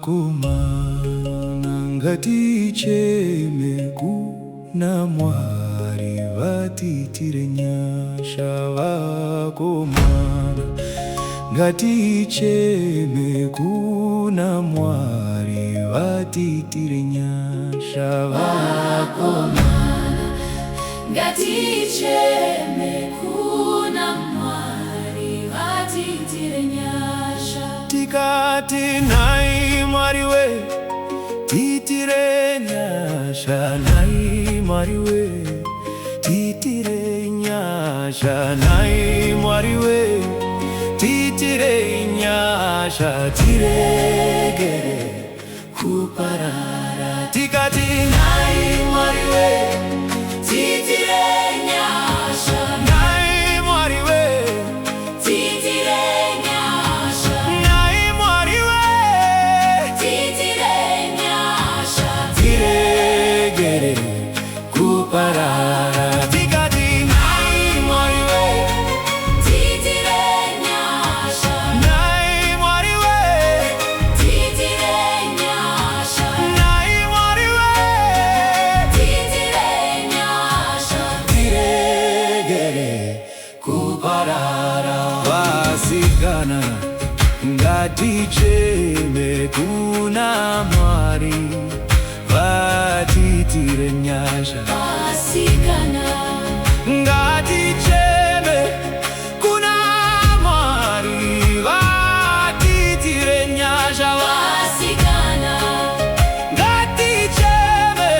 Vakomana ngaticheme Kunamwari Vatiitire Nyasha. Vakomana ngaticheme Kunamwari Vatiitire Nyasha. Vakomana ngaticheme Kunamwari Vatiitire Nyasha. Tikati nai Mwari we tiitire Nyasha, nai Mwari we tiitire Nyasha, nai Mwari we tiitire Nyasha. Tiregere kuparara tikati nai Mwari we tiitire Nyasha, nai Mwari we Tiitire Nyasha, nai Mwari we tiitire Nyasha. tiregere kuparara tikati nai Mwari we Tiitire Nyasha, nai Mwari we tiitire Nyasha, nai Mwari we tiitire Nyasha. tiregere kuparara. Vasikana ngaticheme Kunamwari Vatiitire Nyasha. Vasikana Ngaticheme Kunamwari Vatiitire Nyasha. Vasikana Ngaticheme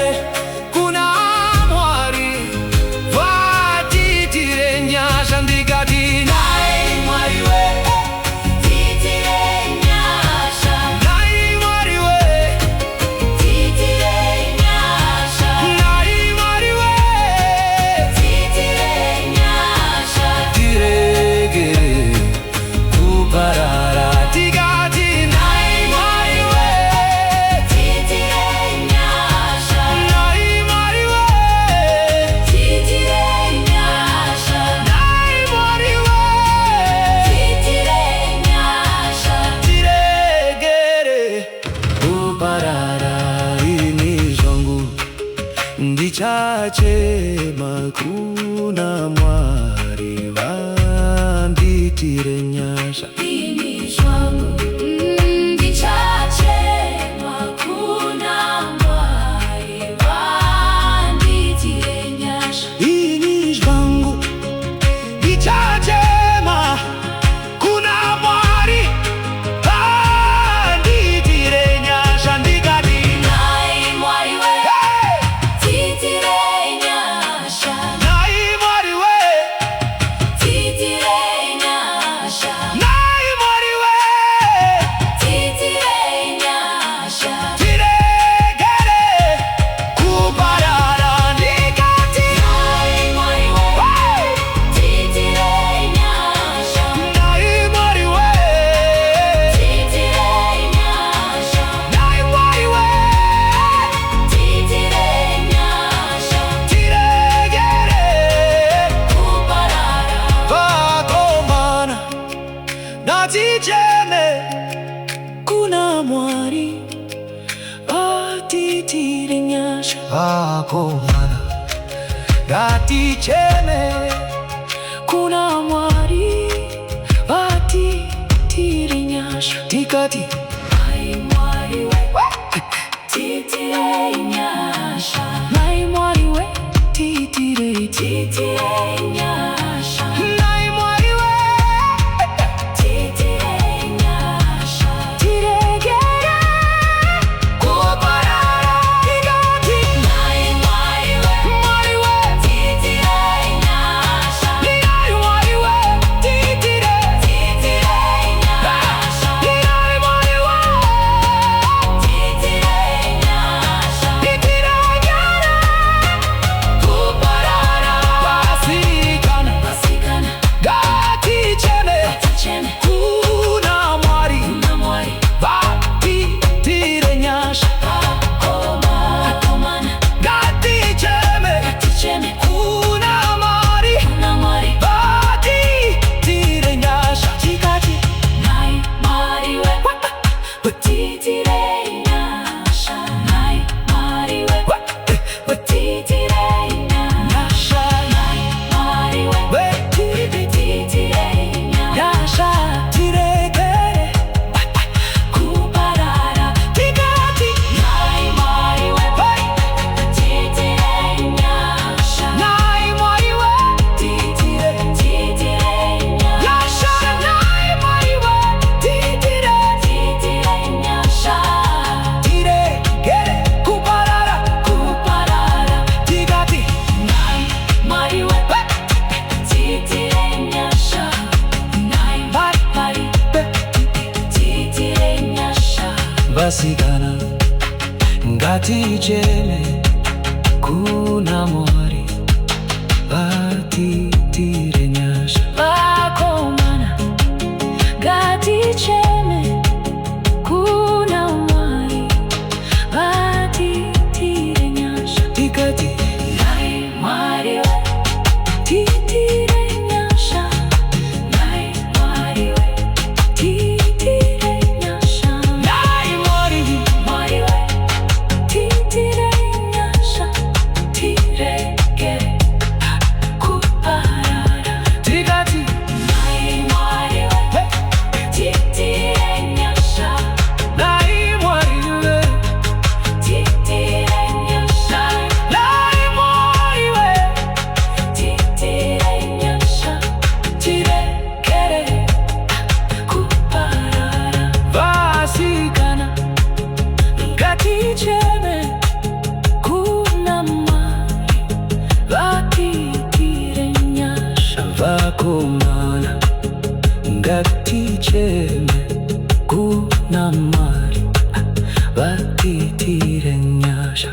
Kunamwari Vatiitire Nyasha. Ndikati nai Mwari we tiitire Nyasha, nai Mwari we tiitire Nyasha, nai Mwari we tiitire Nyasha. tiregere kuparara tikati nai Mwari we Tiitire Nyasha, nai Mwari we tiitire Nyasha, nai Mwari we tiitire Nyasha. tiregere kuparara. Ini zvangu ndichachema Kunamwari Vatiitire Nyasha. Ini zvangu ndichachema Kunamwari Vatiitire Nyasha. Ini zvangu ndichachema Kunamwari Vatiitire Nyasha. Ndikati Nai Mwari we tiitire Nyasha, nai Mwari we tiitire Nyasha, nai Mwari we tiitire Nyasha. tiregere kuparara. Ndikati Nai Mwari we tiitire Nyasha, nai Mwari we tiitire Nyasha, nai Mwari we tiitire Nyasha. tiregere Kuparara Vakomana ngaticheme Kunamwari Vatiitire Nyasha. Vakomana ngaticheme Kunamwari Vatiitire Nyasha. Tikati Nai Mwari we tiitire Nyasha, nai Mwari we tiitire tiitire Nyasha, nai Mwari we tiitire Nyasha. tiregere kuparara. Tikati Nai Mwari we Mwari we tiitire Nyasha, nai Mwari we tiitire tiitire Nyasha, nai Mwari we tiitire Nyasha. tiregere Kuparara Vasikana vasikana ngaticheme, Kunamwari Vatiitire Nyasha. Vakomana Ngaticheme, Kunamwari Vatiitire Nyasha. Tikati Nai Mwari we Tiitire Nyasha. Nai Mwari we Tiitire Nyasha. Nai Mwari Mwari we Tiitire Nyasha. Tirekere kuparara. Tikati Nai Mwari we Tiitire Nyasha. Nai Mwari we Tiitire Nyasha. Nai Mwari we Tiitire Nyasha. Tirekere kuparara. vasikana Ngaticheme, Kunamwari Vatiitire Nyasha. Vakomana ngaticheme, Kunamwari Vatiitire Nyasha.